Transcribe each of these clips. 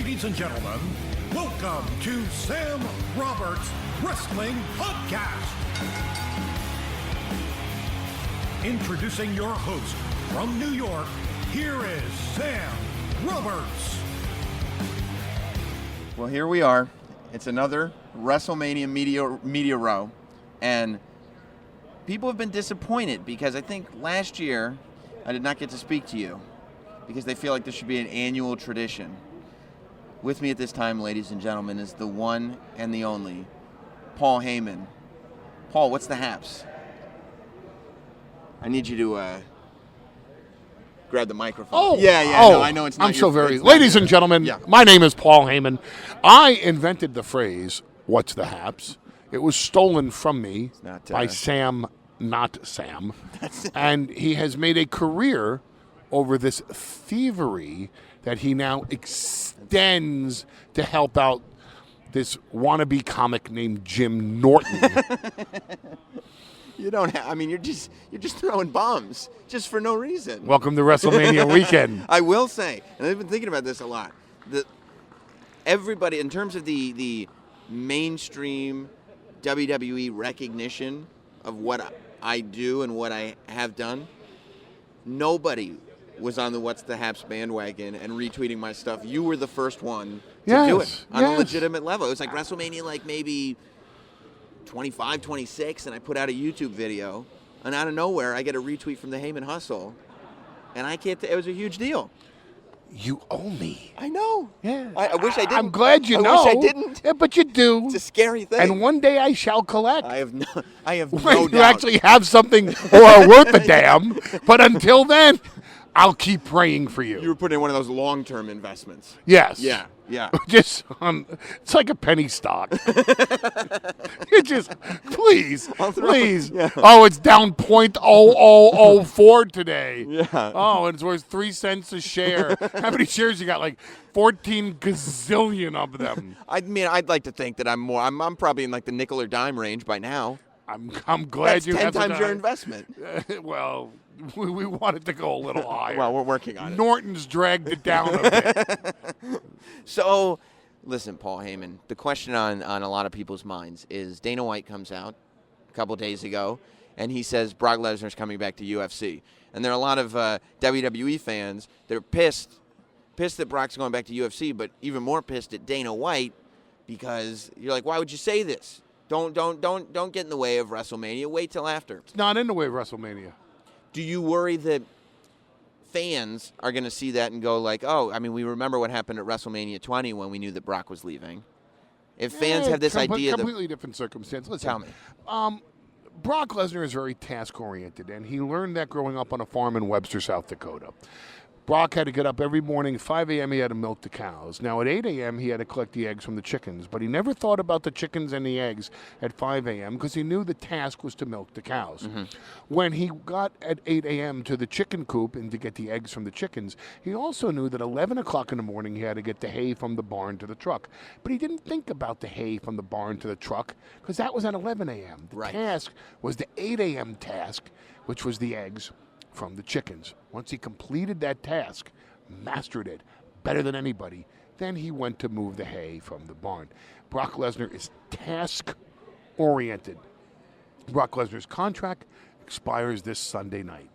Ladies and gentlemen, welcome to Sam Roberts Wrestling Podcast. Introducing your host from New York, here is Sam Roberts. Well, here we are. It's another Wrestlemania Media Row, and people have been disappointed because I think last year I did not get to speak to you because they feel like this should be an annual tradition. With me at this time, ladies and gentlemen, is the one and the only Paul Heyman. Paul, what's the haps? I need you to grab the microphone. Oh, no, I know it's not. I'm so very. Ladies and gentlemen, my name is Paul Heyman. I invented the phrase "What's the haps?" It was stolen from me by Sam, not Sam, and he has made a career over this thievery that he now extends to help out this wannabe comic named Jim Norton. You don't have. I mean, you're just throwing bombs just for no reason. Welcome to WrestleMania weekend. I will say, and I've been thinking about this a lot. That everybody, in terms of the mainstream WWE recognition of what I do and what I have done, nobody was on the What's the Haps bandwagon and retweeting my stuff. You were the first one to do it on a legitimate level. It was like WrestleMania, like maybe 25, 26, and I put out a YouTube video, and out of nowhere, I get a retweet from the Heyman Hustle, and I can't. It was a huge deal. You owe me. I know. Yeah. I wish I didn't. I'm glad you know. I wish I didn't. Yeah, but you do. It's a scary thing. And one day I shall collect. I have no when you doubt. actually have something or are worth a damn. But until then, I'll keep praying for you. You were putting in one of those long-term investments. Yes. Yeah. Just it's like a penny stock. You just, please. Yeah. Oh, it's down 0.0004 today. Yeah. Oh, and it's worth 3 cents a share. How many shares you got? Like 14 gazillion of them. I mean, I'd like to think that I'm probably in like the nickel or dime range by now. I'm glad That's you 10 have times your investment. Well, we wanted to go a little higher. Well, we're working on it. Norton's dragged it down a bit. So, listen, Paul Heyman, the question on a lot of people's minds is Dana White comes out a couple days ago, and he says Brock Lesnar's coming back to UFC. And there are a lot of WWE fans that are pissed that Brock's going back to UFC, but even more pissed at Dana White because you're like, why would you say this? Don't get in the way of WrestleMania. Wait till after. It's not in the way of WrestleMania. Do you worry that fans are going to see that and go like, oh, I mean, we remember what happened at WrestleMania 20 when we knew that Brock was leaving. If fans have this idea completely different circumstance. Listen, tell me. Brock Lesnar is very task-oriented, and he learned that growing up on a farm in Webster, South Dakota. Brock had to get up every morning at 5 a.m. He had to milk the cows. Now, at 8 a.m., he had to collect the eggs from the chickens, but he never thought about the chickens and the eggs at 5 a.m. because he knew the task was to milk the cows. Mm-hmm. When he got at 8 a.m. to the chicken coop and to get the eggs from the chickens, he also knew that 11 o'clock in the morning he had to get the hay from the barn to the truck. But he didn't think about the hay from the barn to the truck because that was at 11 a.m. The task was the 8 a.m. task, which was the eggs from the chickens. Once he completed that task, mastered it better than anybody, then he went to move the hay from the barn. Brock Lesnar is task-oriented. Brock Lesnar's contract expires this Sunday night.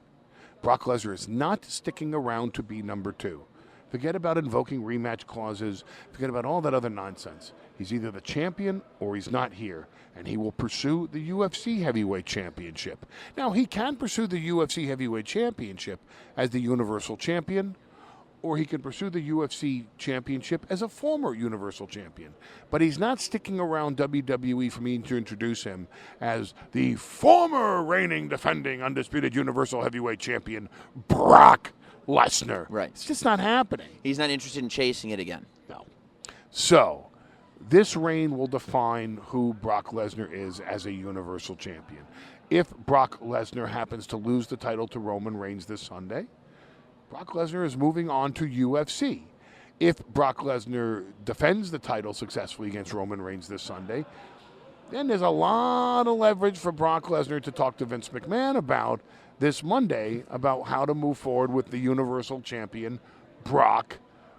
Brock Lesnar is not sticking around to be number 2. Forget about invoking rematch clauses. Forget about all that other nonsense. He's either the champion or he's not here, and he will pursue the UFC Heavyweight Championship. Now, he can pursue the UFC Heavyweight Championship as the Universal Champion, or he can pursue the UFC Championship as a former Universal Champion. But he's not sticking around WWE for me to introduce him as the former reigning, defending, undisputed Universal Heavyweight Champion, Brock Lesnar. Right. It's just not happening. He's not interested in chasing it again. No. So, this reign will define who Brock Lesnar is as a Universal Champion. If Brock Lesnar happens to lose the title to Roman Reigns this Sunday, Brock Lesnar is moving on to UFC. If Brock Lesnar defends the title successfully against Roman Reigns this Sunday, then there's a lot of leverage for Brock Lesnar to talk to Vince McMahon about this Monday about how to move forward with the Universal Champion, Brock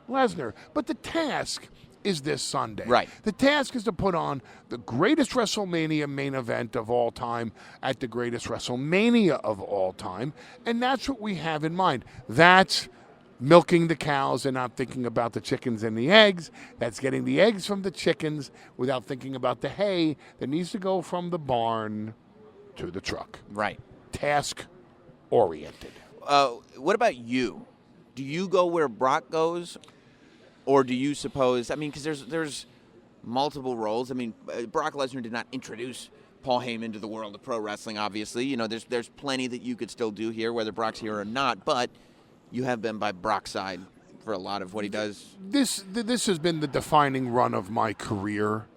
Lesnar. But the task is this Sunday. Right. The task is to put on the greatest WrestleMania main event of all time at the greatest WrestleMania of all time, and that's what we have in mind. That's milking the cows and not thinking about the chickens and the eggs. That's getting the eggs from the chickens without thinking about the hay that needs to go from the barn to the truck. Right. Task-oriented. What about you? Do you go where Brock goes, or do you suppose? I mean, because there's multiple roles. I mean, Brock Lesnar did not introduce Paul Heyman to the world of pro wrestling. Obviously, you know, there's plenty that you could still do here, whether Brock's here or not. But you have been by Brock's side for a lot of what he does. This has been the defining run of my career.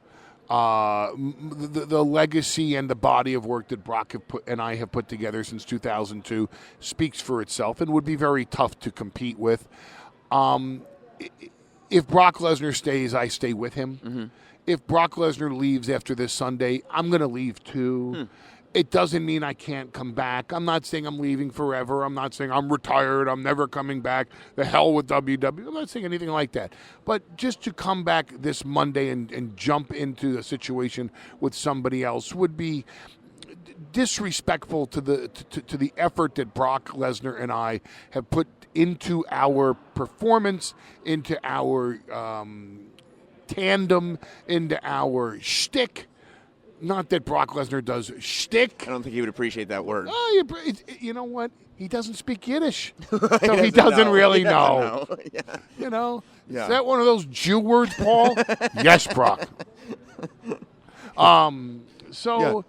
The legacy and the body of work that Brock and I have put together since 2002 speaks for itself and would be very tough to compete with. If Brock Lesnar stays, I stay with him. Mm-hmm. If Brock Lesnar leaves after this Sunday, I'm going to leave too. It doesn't mean I can't come back. I'm not saying I'm leaving forever. I'm not saying I'm retired. I'm never coming back. The hell with WWE. I'm not saying anything like that. But just to come back this Monday and jump into a situation with somebody else would be disrespectful to the effort that Brock Lesnar and I have put into our performance, into our tandem, into our shtick. Not that Brock Lesnar does shtick. I don't think he would appreciate that word. Oh, you know what? He doesn't speak Yiddish, so he doesn't really know. Yeah. You know? Yeah. Is that one of those Jew words, Paul? Yes, Brock. So... Yeah.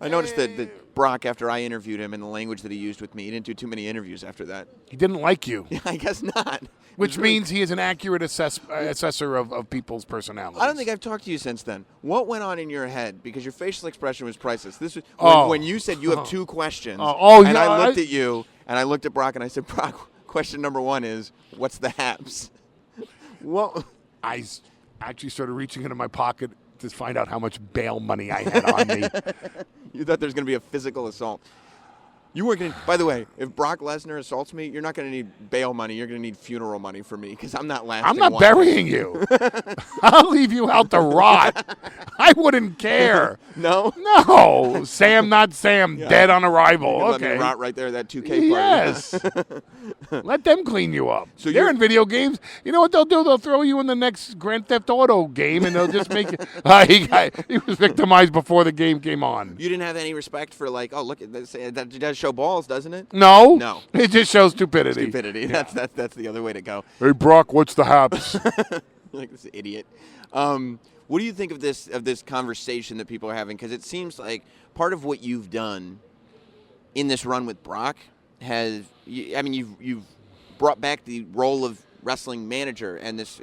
I noticed that Brock, after I interviewed him and the language that he used with me, he didn't do too many interviews after that. He didn't like you. I guess not. Which means he is an accurate assessor of people's personalities. I don't think I've talked to you since then. What went on in your head? Because your facial expression was priceless. This was when you said you have two questions. And I looked at you, and I looked at Brock, and I said, Brock, question number one is, what's the haps? Well, I actually started reaching into my pocket to find out how much bail money I had on me. You thought there was going to be a physical assault. You weren't going to. By the way, if Brock Lesnar assaults me, you're not going to need bail money. You're going to need funeral money for me because I'm not lasting. I'm not burying you. I'll leave you out to rot. I wouldn't care. No? No. Sam, not Sam. Yeah. Dead on arrival. You okay. Let me rot right there at that 2K party. Yes. Let them clean you up. So they're in video games. You know what they'll do? They'll throw you in the next Grand Theft Auto game, and they'll just make it. He was victimized before the game came on. You didn't have any respect for, like, oh, look, that does show balls, doesn't it? No. No. It just shows stupidity. Stupidity. Yeah. That's the other way to go. Hey, Brock, what's the haps? Like this idiot. What do you think of this conversation that people are having? Because it seems like part of what you've done in this run with Brock has, I mean, you've brought back the role of wrestling manager and this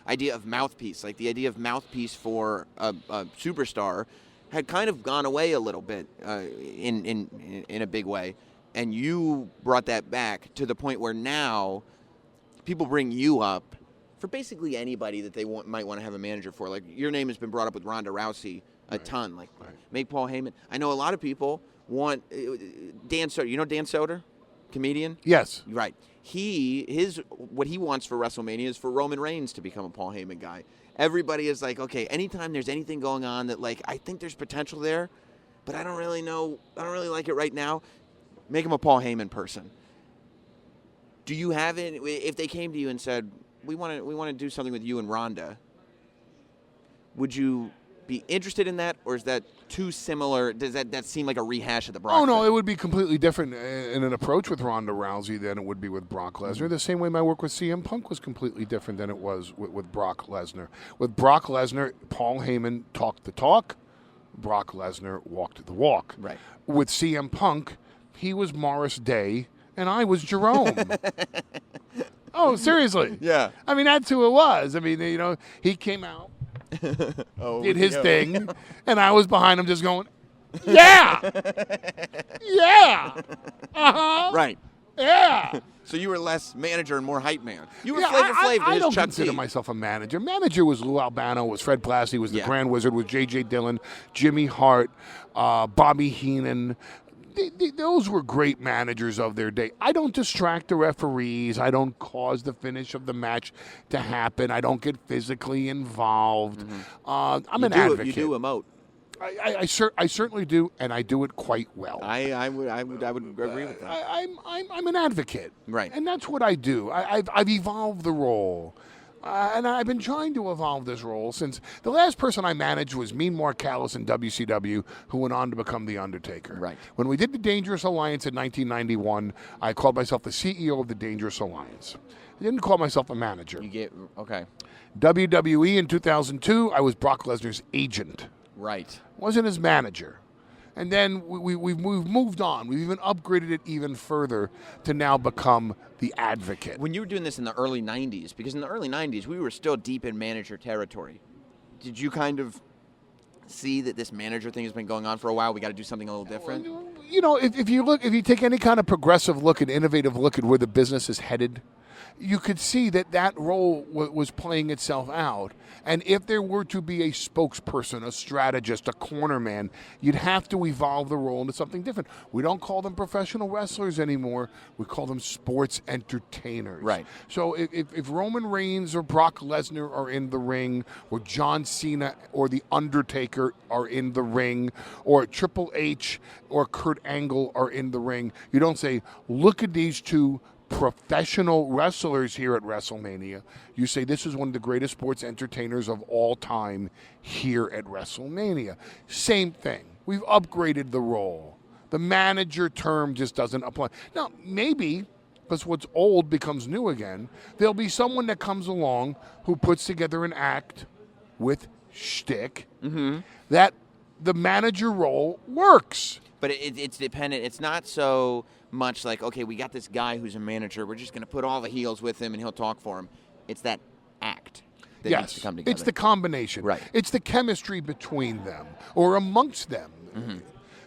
idea of mouthpiece, like the idea of mouthpiece for a superstar, had kind of gone away a little bit in a big way, and you brought that back to the point where now people bring you up for basically anybody that they might want to have a manager for. Like, your name has been brought up with Ronda Rousey a ton. Like, make Paul Heyman. I know a lot of people want Dan Soder. You know Dan Soder, comedian? Yes. Right. What he wants for WrestleMania is for Roman Reigns to become a Paul Heyman guy. Everybody is like, okay, anytime there's anything going on that, like, I think there's potential there, but I don't really know, I don't really like it right now, make him a Paul Heyman person. Do you have it? If they came to you and said, we want to do something with you and Ronda, would you be interested in that, or is that too similar? Does that seem like a rehash of the Brock? Oh, no, it would be completely different in an approach with Ronda Rousey than it would be with Brock Lesnar. Mm-hmm. The same way my work with CM Punk was completely different than it was with Brock Lesnar. With Brock Lesnar, Paul Heyman talked the talk, Brock Lesnar walked the walk. Right. With CM Punk, he was Morris Day, and I was Jerome. Oh, seriously. Yeah. I mean, that's who it was. I mean, you know, he came out, did his thing, and I was behind him just going, yeah! Yeah! Uh-huh! Right. Yeah! So you were less manager and more hype man. You were Flavor Flav than I don't Chuck consider D. myself a manager. Manager was Lou Albano, was Fred Blassie, was the Yeah. Grand Wizard, was J.J. Dillon, Jimmy Hart, Bobby Heenan. those were great managers of their day. I don't distract the referees. I don't cause the finish of the match to happen. I don't get physically involved. I'm an advocate. You do emote. I certainly do, and I do it quite well. I would agree with that. I'm an advocate, right? And that's what I do. I've evolved the role, and I've been trying to evolve this role since the last person I managed was Mean Mark Callis in WCW, who went on to become the Undertaker. Right. When we did the Dangerous Alliance in 1991, I called myself the CEO of the Dangerous Alliance. I didn't call myself a manager. Okay. WWE in 2002, I was Brock Lesnar's agent. Right. Wasn't his manager. And then we've moved on. We've even upgraded it even further to now become the advocate. When you were doing this in the early 90s, because in the early 90s, we were still deep in manager territory, did you kind of see that this manager thing has been going on for a while? We got to do something a little different? You know, if you take any kind of progressive look and innovative look at where the business is headed, you could see that role was playing itself out. And if there were to be a spokesperson, a strategist, a corner man, you'd have to evolve the role into something different. We don't call them professional wrestlers anymore. We call them sports entertainers. Right. So if Roman Reigns or Brock Lesnar are in the ring, or John Cena or The Undertaker are in the ring, or Triple H or Kurt Angle are in the ring, you don't say, look at these two professional wrestlers here at WrestleMania. You say this is one of the greatest sports entertainers of all time here at WrestleMania. Same thing. We've upgraded the role. The manager term just doesn't apply. Now, maybe, because what's old becomes new again, there'll be someone that comes along who puts together an act with shtick that the manager role works. But it's dependent. It's not so much like, okay, we got this guy who's a manager. We're just going to put all the heels with him and he'll talk for him. It's that act that needs to come together. It's the combination. Right. It's the chemistry between them or amongst them.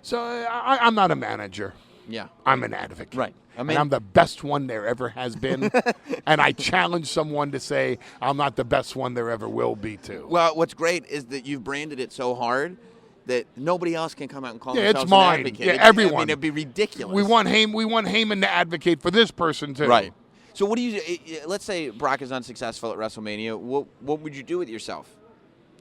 So I'm not a manager. Yeah. I'm an advocate. Right. And I'm the best one there ever has been. And I challenge someone to say I'm not the best one there ever will be too. Well, what's great is that you've branded it so hard that nobody else can come out and call it's themselves mine. an advocate. Yeah, everyone. I mean, it'd be ridiculous. We want Heyman to advocate for this person too. Right. So what do you? Let's say Brock is unsuccessful at WrestleMania. What would you do with yourself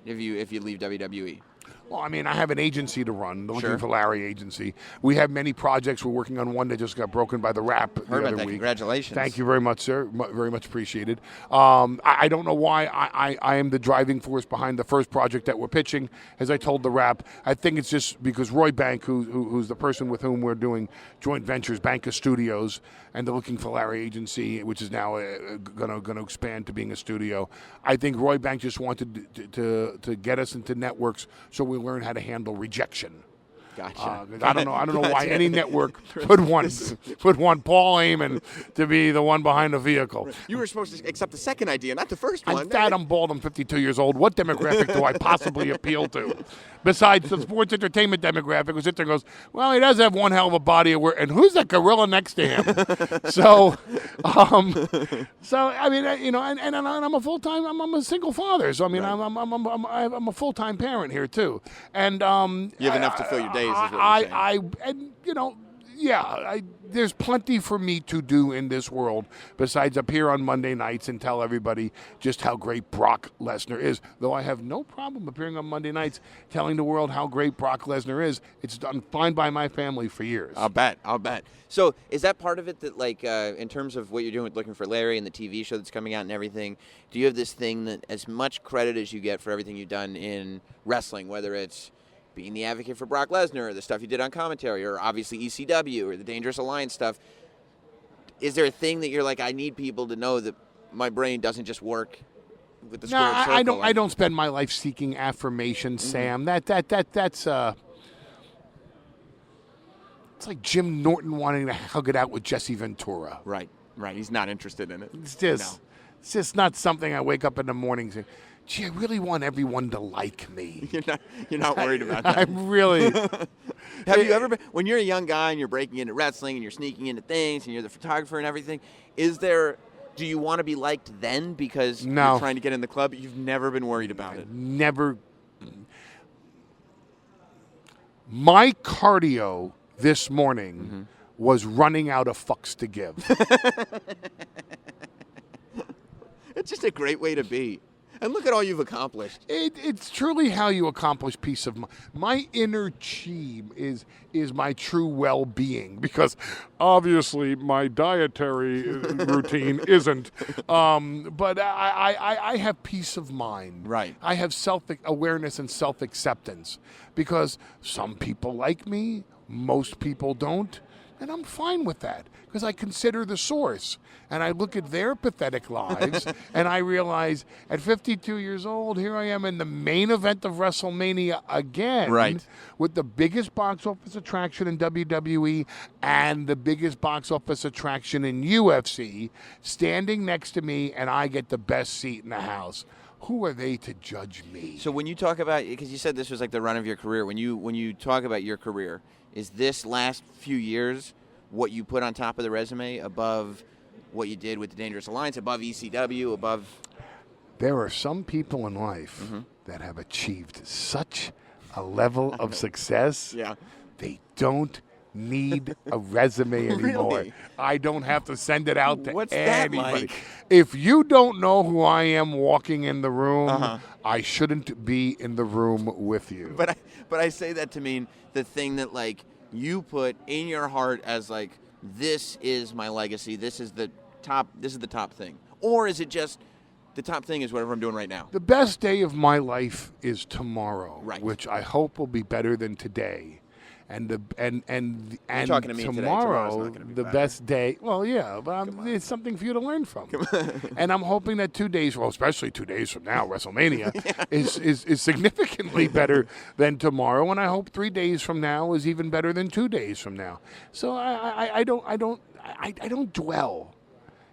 if you leave WWE? Well, I mean, I have an agency to run, the Looking Sure. for Larry agency. We have many projects. We're working on one that just got broken by the Rap the Heard about other that. week. Congratulations. Thank you very much, sir. Very much appreciated. I don't know why I am the driving force behind the first project that we're pitching. As I told the Rap, I think it's just because Roy Bank, who's the person with whom we're doing joint ventures, Banca Studios, and the Looking for Larry agency, which is now going to expand to being a studio. I think Roy Bank just wanted to get us into networks so we learn how to handle rejection. Gotcha. I don't know why any network would want Paul Heyman to be the one behind the vehicle. You were supposed to accept the second idea, not the first one. I'm fat, I'm bald, I'm 52 years old. What demographic do I possibly appeal to? Besides the sports entertainment demographic, who sits there and goes, well, he does have one hell of a body of work, and who's that gorilla next to him? So I mean, you know, and I'm a full-time, I'm a single father, so I mean, right. I'm a full-time parent here too, and you have enough to fill your days. Is what you're saying. There's plenty for me to do in this world besides appear on Monday nights and tell everybody just how great Brock Lesnar is. Though I have no problem appearing on Monday nights telling the world how great Brock Lesnar is. It's done fine by my family for years. I'll bet. So is that part of it that, like, in terms of what you're doing with Looking for Larry and the TV show that's coming out and everything, do you have this thing that as much credit as you get for everything you've done in wrestling, whether it's being the advocate for Brock Lesnar, or the stuff you did on commentary, or obviously ECW, or the Dangerous Alliance stuff, is there a thing that you're like, I need people to know that my brain doesn't just work with the square circle? I don't spend my life seeking affirmation, Sam. That's it's like Jim Norton wanting to hug it out with Jesse Ventura. Right. He's not interested in it. It's just not something I wake up in the morning and say, gee, I really want everyone to like me. You're not worried about that. I'm really. Have you ever been, when you're a young guy and you're breaking into wrestling and you're sneaking into things and you're the photographer and everything, do you want to be liked then because you're trying to get in the club? You've never been worried about it? Never. My cardio this morning was running out of fucks to give. It's just a great way to be. And look at all you've accomplished. It's truly how you accomplish peace of mind. My inner chi is my true well-being, because obviously my dietary routine isn't. But I have peace of mind. Right. I have self-awareness and self-acceptance, because some people like me, most people don't. And I'm fine with that, because I consider the source. And I look at their pathetic lives, and I realize at 52 years old, here I am in the main event of WrestleMania again. Right. With the biggest box office attraction in WWE and the biggest box office attraction in UFC, standing next to me, and I get the best seat in the house. Who are they to judge me? So when you talk about, because you said this was like the run of your career, when you talk about your career, is this last few years what you put on top of the resume above what you did with the Dangerous Alliance, above ECW, above? There are some people in life that have achieved such a level of success, they don't need a resume anymore. Really? I don't have to send it out to What's that anybody. like? If you don't know who I am walking in the room, I shouldn't be in the room with you. But I say that to mean the thing that like you put in your heart as like, this is my legacy. This is the top thing. Or is it just the top thing is whatever I'm doing right now? The best day of my life is tomorrow, Right. which I hope will be better than today. And talking to me today. Tomorrow's tomorrow, not gonna be the better. best day. Well, yeah, but it's something for you to learn from. And I'm hoping that 2 days, well, especially 2 days from now, WrestleMania is significantly better than tomorrow, and I hope 3 days from now is even better than 2 days from now. So I don't dwell.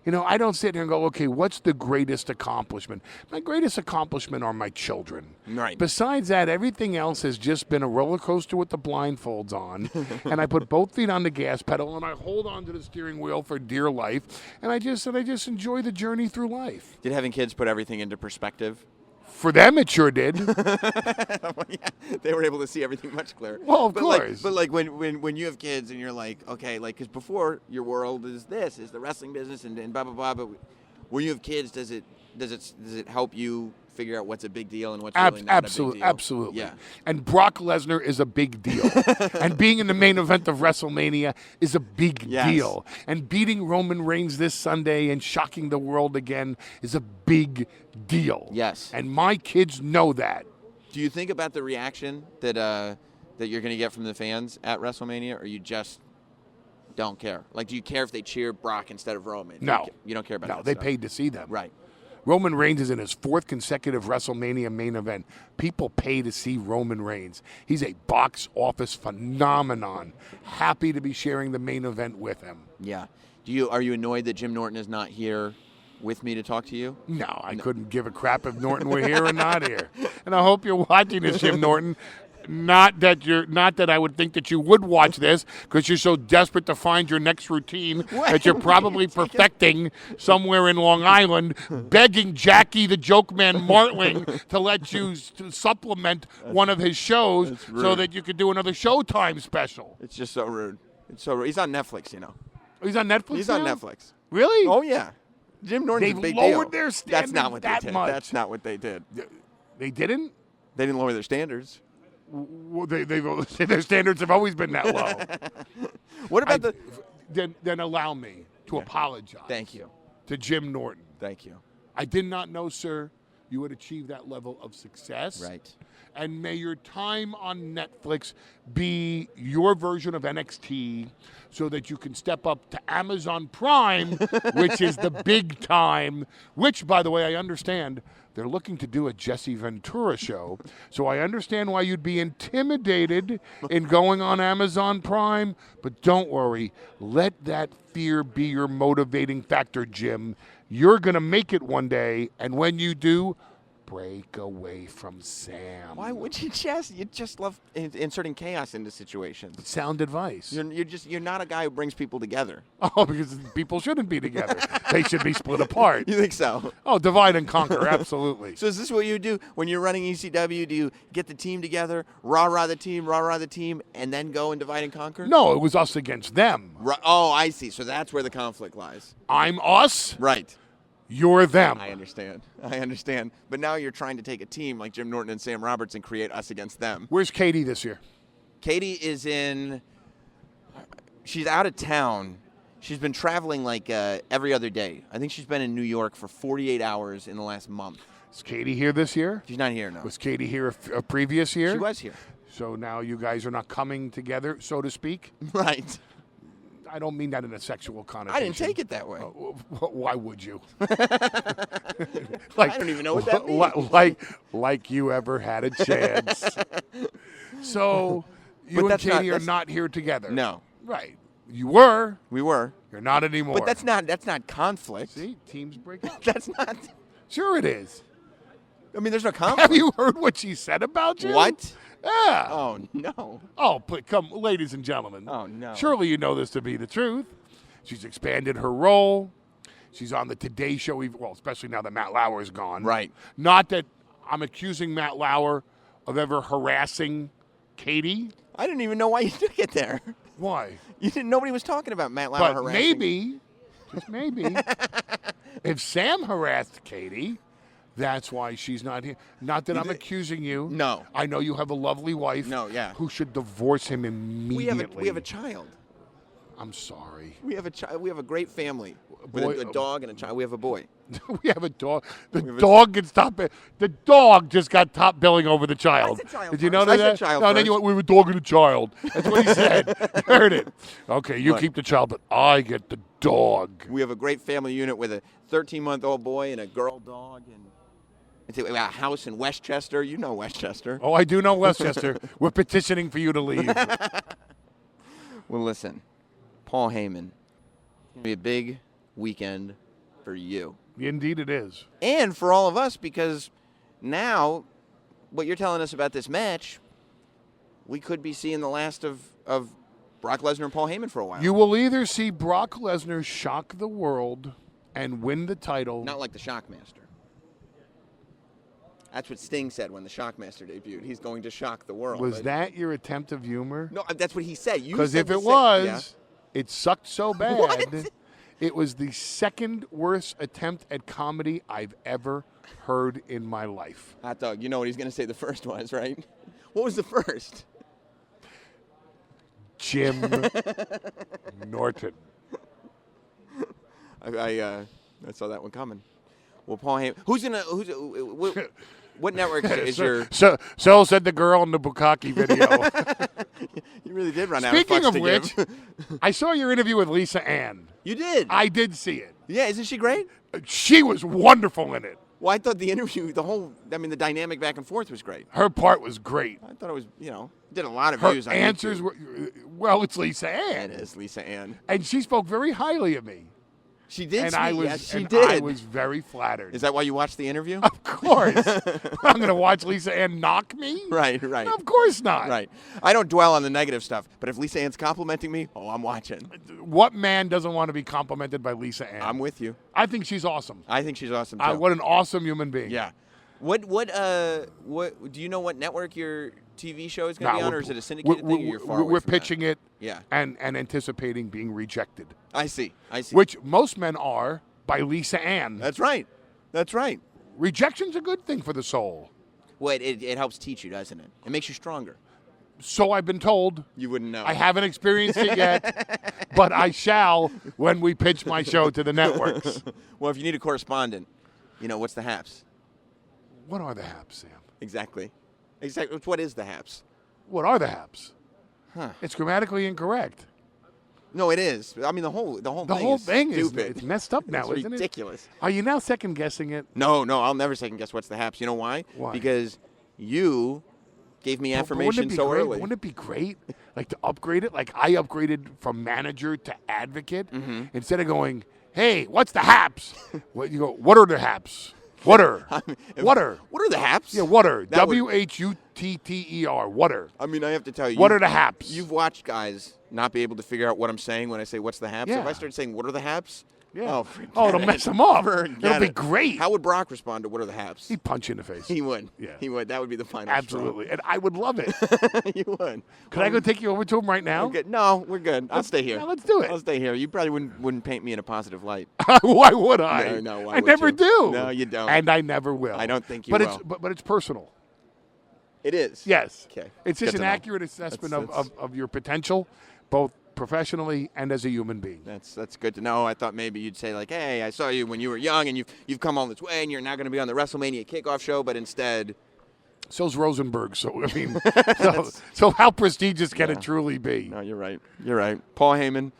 You know, I don't sit here and go, okay, what's the greatest accomplishment? My greatest accomplishment are my children. Right. Besides that, everything else has just been a roller coaster with the blindfolds on. And I put both feet on the gas pedal, and I hold on to the steering wheel for dear life. And I just enjoy the journey through life. Did having kids put everything into perspective? For them, it sure did. Well, yeah, they were able to see everything much clearer. Well, of but course. Like when you have kids and you're like, okay, like, because before your world is the wrestling business and blah blah blah. But when you have kids, does it help you figure out what's a big deal and what's really not a big deal? Absolutely. Yeah. And Brock Lesnar is a big deal. And being in the main event of WrestleMania is a big deal. And beating Roman Reigns this Sunday and shocking the world again is a big deal. Yes. And my kids know that. Do you think about the reaction that you're going to get from the fans at WrestleMania, or you just don't care? Like, do you care if they cheer Brock instead of Roman? No. You don't care about that No, they stuff. paid to see them. Right. Roman Reigns is in his 4th consecutive WrestleMania main event. People pay to see Roman Reigns. He's a box office phenomenon. Happy to be sharing the main event with him. Yeah. Are you annoyed that Jim Norton is not here with me to talk to you? No, I couldn't give a crap if Norton were here or not here. And I hope you're watching this, Jim Norton. Not that I would think that you would watch this, because you're so desperate to find your next routine that you're probably perfecting somewhere in Long Island, begging Jackie the Joke Man Martling to let you to supplement one of his shows so that you could do another Showtime special. It's just so rude. It's so rude. He's on Netflix, you know. He's on Netflix. He's now? on Netflix. Really? Oh yeah. Jim Norton's They've a big lowered deal. their standards That's not what that they did. much. That's not what they did. They didn't? They didn't lower their standards. Well, their standards have always been that low. What about Then allow me to apologize. Thank you. To Jim Norton. Thank you. I did not know, sir, you would achieve that level of success. Right. And may your time on Netflix be your version of NXT, so that you can step up to Amazon Prime, which is the big time, which, by the way, I understand they're looking to do a Jesse Ventura show. So I understand why you'd be intimidated in going on Amazon Prime. But don't worry. Let that fear be your motivating factor, Jim. You're going to make it one day. And when you do, break away from Sam. Why would you You just love inserting chaos into situations. Sound advice. You're not a guy who brings people together. Oh, because people shouldn't be together. They should be split apart. You think so? Oh, divide and conquer, absolutely. So is this what you do when you're running ECW? Do you get the team together, rah-rah the team, and then go and divide and conquer? No, it was us against them. Oh, I see. So that's where the conflict lies. I'm us. Right. You're them. I understand. But now you're trying to take a team like Jim Norton and Sam Roberts and create us against them. Where's Katie this year? Katie is she's out of town. She's been traveling like every other day. I think she's been in New York for 48 hours in the last month. Is Katie here this year? She's not here, no. Was Katie here a previous year? She was here. So now you guys are not coming together, so to speak? Right. I don't mean that in a sexual connotation. I didn't take it that way. Why would you? I don't even know what that means. Like you ever had a chance. So you and Katie are not here together. No. Right. You were. We were. You're not anymore. But that's not conflict. See, teams break up. That's not. Sure it is. I mean, there's no conflict. Have you heard what she said about you? What? Yeah. Oh, no. Oh, but come, ladies and gentlemen. Oh, no. Surely you know this to be the truth. She's expanded her role. She's on the Today Show, especially now that Matt Lauer is gone. Right. Not that I'm accusing Matt Lauer of ever harassing Katie. I didn't even know why you took it there. Why? Nobody was talking about Matt Lauer harassing. Maybe, just maybe, if Sam harassed Katie, that's why she's not here. Not that I'm accusing you. No. I know you have a lovely wife. No, yeah. Who should divorce him immediately. We have a child. I'm sorry. We have a child. We have a great family with a dog and a child. We have a boy. We have a dog. The dog can stop it. The dog just got top billing over the child. I said child Did you first. notice that? I said child no, first. then we have a dog and a child. That's what he said. You heard it. Okay, you keep the child, but I get the dog. We have a great family unit with a 13-month-old boy and a girl dog, and we have a house in Westchester. You know Westchester. Oh, I do know Westchester. We're petitioning for you to leave. Well, listen, Paul Heyman, it's going to be a big weekend for you. Indeed it is. And for all of us, because now what you're telling us about this match, we could be seeing the last of Brock Lesnar and Paul Heyman for a while. You will either see Brock Lesnar shock the world and win the title. Not like the Shockmaster. That's what Sting said when the Shockmaster debuted. He's going to shock the world. Was that your attempt of humor? No, that's what he said. Because if it was, it sucked so bad. It was the second worst attempt at comedy I've ever heard in my life. Hot dog, you know what he's going to say the first was, right? What was the first? Jim Norton. I saw that one coming. Well, Paul Heyman. What network is your? So said the girl in the Bukkake video. You really did run out of fucks to give. Speaking of which, I saw your interview with Lisa Ann. You did? I did see it. Yeah, isn't she great? She was wonderful in it. Well, I thought the interview, the dynamic back and forth was great. Her part was great. I thought it was, did a lot of Her views on answers YouTube. were, it's Lisa Ann. It is Lisa Ann. And she spoke very highly of me. She did. And She did. I was very flattered. Is that why you watched the interview? Of course. I'm going to watch Lisa Ann knock me? Right. No, of course not. Right. I don't dwell on the negative stuff, but if Lisa Ann's complimenting me, I'm watching. What man doesn't want to be complimented by Lisa Ann? I'm with you. I think she's awesome. I think she's awesome too. What an awesome human being. Yeah. What do you know what network your TV show is going to be on, or is it a syndicated thing, or you're far away We're from pitching that? it Yeah. and anticipating being rejected. I see. Which most men are by Lisa Ann. That's right. Rejection's a good thing for the soul. Well, it helps teach you, doesn't it? It makes you stronger. So I've been told. You wouldn't know. I haven't experienced it yet, but I shall when we pitch my show to the networks. Well, if you need a correspondent, what's the haps? What are the haps, Sam? Exactly. What is the haps? What are the haps? Huh. It's grammatically incorrect. No, it is. I mean, the whole thing is stupid. It's messed up now, It's isn't ridiculous. it? Are you now second guessing it? No, I'll never second guess what's the haps. You know why? Why? Because you gave me But affirmation so great? early. Wouldn't it be great, like to upgrade it? Like I upgraded from manager to advocate Mm-hmm. instead of going, "Hey, what's the haps?" What you go? What are the haps? Water. What Water. are the haps? Yeah, water. That would- Wutter. Water. I mean, I have to tell you. What are the haps? You've watched guys not be able to figure out what I'm saying when I say what's the haps. Yeah. If I started saying what are the haps? Yeah. forget It'll it. mess him up. Forget It'll be it. great. How would Brock respond to what are the haps? He'd punch you in the face. He would. Yeah. He would. That would be the final Absolutely. And I would love it. straw. You would. Could I go take you over to him right now? Okay. No, we're good. I'll stay here. Yeah, let's do it. I'll stay here. You probably wouldn't paint me in a positive light. Why would I? No, why I would never you? do. No, you don't. And I never will. I don't think you but will. But it's personal. It is. Yes. Okay. It's just Good an to know. accurate assessment That's- of your potential, both professionally and as a human being. That's good to know. I thought maybe you'd say like, "Hey, I saw you when you were young, and you've come all this way, and you're now going to be on the WrestleMania kickoff show." But instead, So's Rosenberg. So I mean, so how prestigious can it truly be? no, you're right. You're right. Paul Heyman,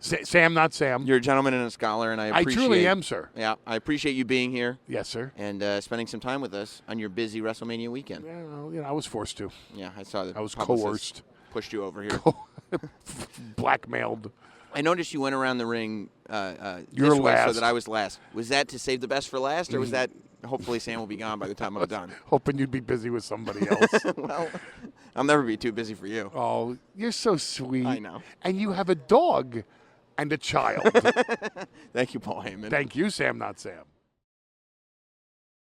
Sam, not Sam. you're a gentleman and a scholar, and I I appreciate. truly am, sir. Yeah, I appreciate you being here Yes, sir. and spending some time with us on your busy WrestleMania weekend. Well, I was forced to. Yeah, I saw that. I was publicist coerced. Pushed you over here. Blackmailed. I noticed you went around the ring You're this way so last. that I was last. Was that to save the best for last, or was that hopefully Sam will be gone by the time I'm done? Hoping you'd be busy with somebody else. Well, I'll never be too busy for you. Oh, you're so sweet. I know. And you have a dog and a child. Thank you, Paul Heyman. Thank you, Sam, not Sam.